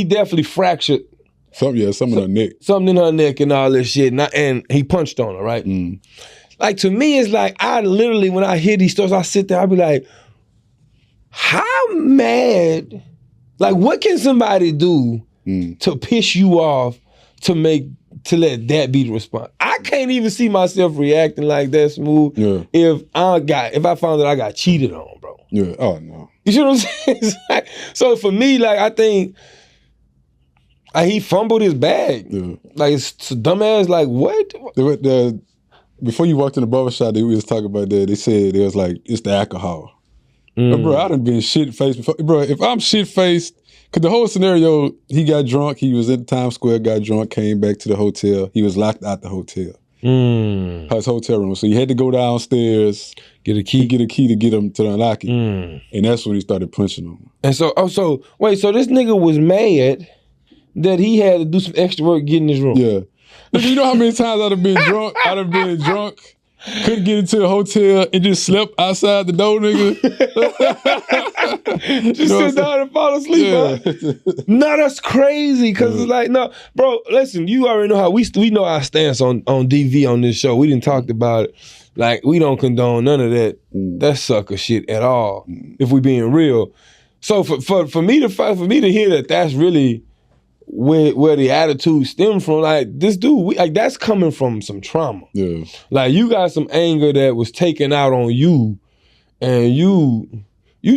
he definitely fractured something in her neck. Something in her neck and all this shit. And he punched on her, right? Like, to me, it's like, I literally, when I hear these stories, I sit there, I be like, how mad, like, what can somebody do to piss you off to let that be the response? I can't even see myself reacting like that smooth if I found that I got cheated on, bro. Yeah. Oh, no. You see what I'm saying? It's like, so for me, like, I think he fumbled his bag. Yeah. Like, it's dumbass, like, what? Before you walked in the barbershop, we was talking about that. They said it was like, it's the alcohol. But bro, I done been shit-faced before. Bro, if I'm shit-faced, because the whole scenario, he got drunk, he was in Times Square, got drunk, came back to the hotel. He was locked out the hotel. His hotel room. So he had to go downstairs, get a key to get him to unlock it. And that's when he started punching him. And so this nigga was mad that he had to do some extra work getting his room. Yeah. Look, you know how many times I'd have been drunk, couldn't get into the hotel and just slept outside the door, nigga. Just sit down and fall asleep, bro. No, that's crazy. Cause it's like, no, bro, listen, you already know how we know our stance on DV on this show. We didn't talk about it. Like, we don't condone none of that. That sucker shit at all. If we being real. So for me to hear that's really where the attitude stemmed from, like, this dude, that's coming from some trauma. Yeah. Like, you got some anger that was taken out on you, and you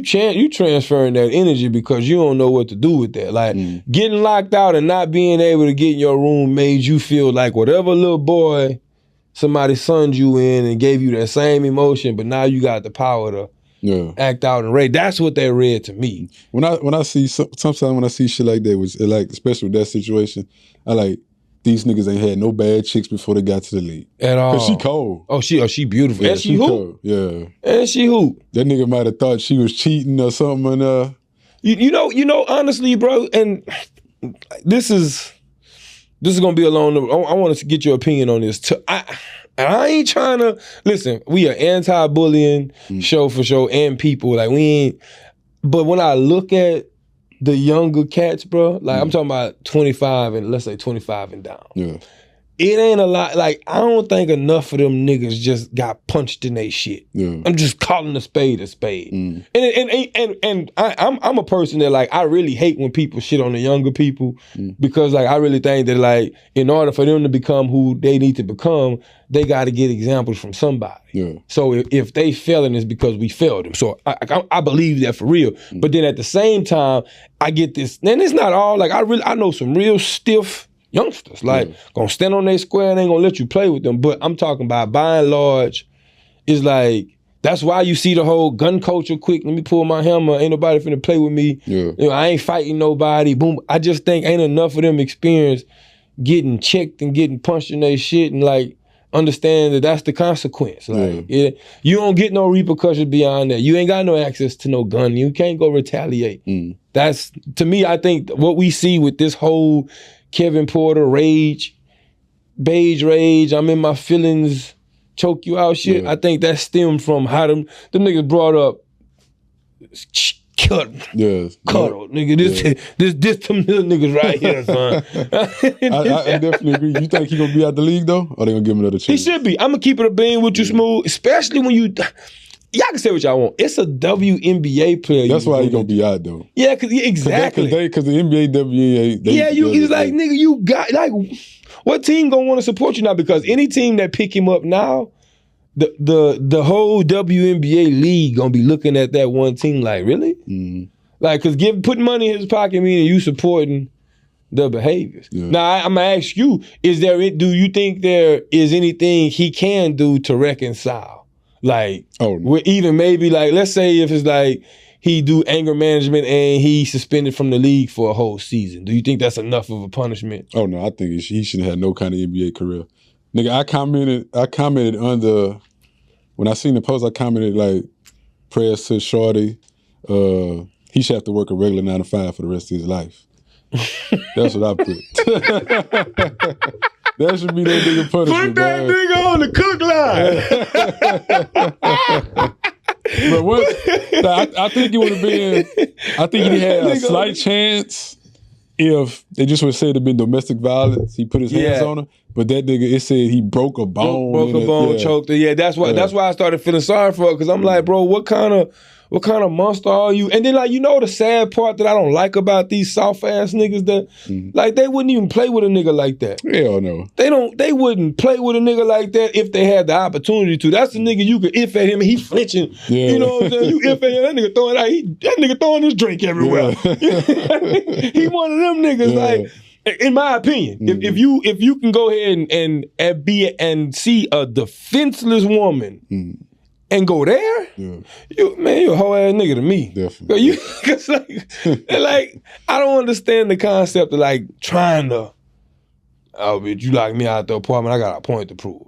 transferring that energy because you don't know what to do with that. Like, getting locked out and not being able to get in your room made you feel like whatever little boy somebody sunned you in and gave you that same emotion, but now you got the power to act out and rage. That's what they read to me. When I see sometimes when I see shit like that, which like especially with that situation, I like these niggas ain't had no bad chicks before they got to the league at all. Cause she cold. Oh, she beautiful. Yeah, and she hoop. Yeah. And she hoop. That nigga might have thought she was cheating or something. And you know, honestly, bro. And this is gonna be a long. I want to get your opinion on this. I ain't trying to listen. We are anti-bullying show for show, and people like we ain't. But when I look at the younger cats, bro, like I'm talking about 25 and let's say 25 and down. Yeah, it ain't a lot. Like, I don't think enough of them niggas just got punched in they shit. Yeah. I'm just calling a spade a spade. And I'm a person that, like, I really hate when people shit on the younger people because, like, I really think that, like, in order for them to become who they need to become, they got to get examples from somebody. Yeah. So if they failing, it's because we failed them. So I believe that for real. But then at the same time, I get this, and it's not all, like, I know some real stiff youngsters, like, gonna stand on their square and ain't gonna let you play with them. But I'm talking about, by and large, it's like, that's why you see the whole gun culture quick. Let me pull my hammer. Ain't nobody finna play with me. Yeah. You know, I ain't fighting nobody. Boom. I just think ain't enough of them experience getting checked and getting punched in their shit and, like, understand that that's the consequence. Like, you don't get no repercussions beyond that. You ain't got no access to no gun. You can't go retaliate. That's, to me, I think what we see with this whole Kevin Porter rage, beige rage, I'm in my feelings, choke you out shit. I think that stemmed from how them niggas brought up cuddle, nigga. This them little niggas right here, son. I definitely agree. You think he gonna be out the league though, or they gonna give him another chance? He should be. I'm gonna keep it a bean with you, Smooth, especially when you. Y'all can say what y'all want. It's a WNBA player. That's why he gonna be out though. Yeah, exactly. Because the NBA, WNBA. He's like, nigga, you got, like, what team gonna want to support you now? Because any team that pick him up now, the whole WNBA league gonna be looking at that one team like, really? Like, because putting money in his pocket meaning you supporting the behaviors. Yeah. Now I'm gonna ask you: do you think there is anything he can do to reconcile? Like, even maybe, like, let's say if it's like he do anger management and he suspended from the league for a whole season. Do you think that's enough of a punishment? Oh no, I think he shouldn't have no kind of NBA career. Nigga, I commented under, when I seen the post, I commented like, prayers to Shorty. He should have to work a regular 9 to 5 for the rest of his life. That's what I put. That should be that nigga punishment. Put that nigga on the cook line. But what? I think it would have been. I think he had a slight chance if they just would say it'd been domestic violence, he put his hands Yeah. on her. But that nigga, it said he broke a bone. Broke a bone, choked her. Yeah, that's why I started feeling sorry for her, because I'm like, bro, what kind of monster are you? And then, like, you know the sad part that I don't like about these soft ass niggas that like they wouldn't even play with a nigga like that. Hell no. They wouldn't play with a nigga like that if they had the opportunity to. That's the nigga you could if at him and he's flinching. Yeah. You know what I'm saying? You if at him, that nigga throwing his drink everywhere. Yeah. He one of them niggas, like, in my opinion, if you can go ahead and be and see a defenseless woman and go there, you're a whole ass nigga to me. Definitely. Cause like I don't understand the concept of like trying to, oh, bitch, you lock me out the apartment, I got a point to prove.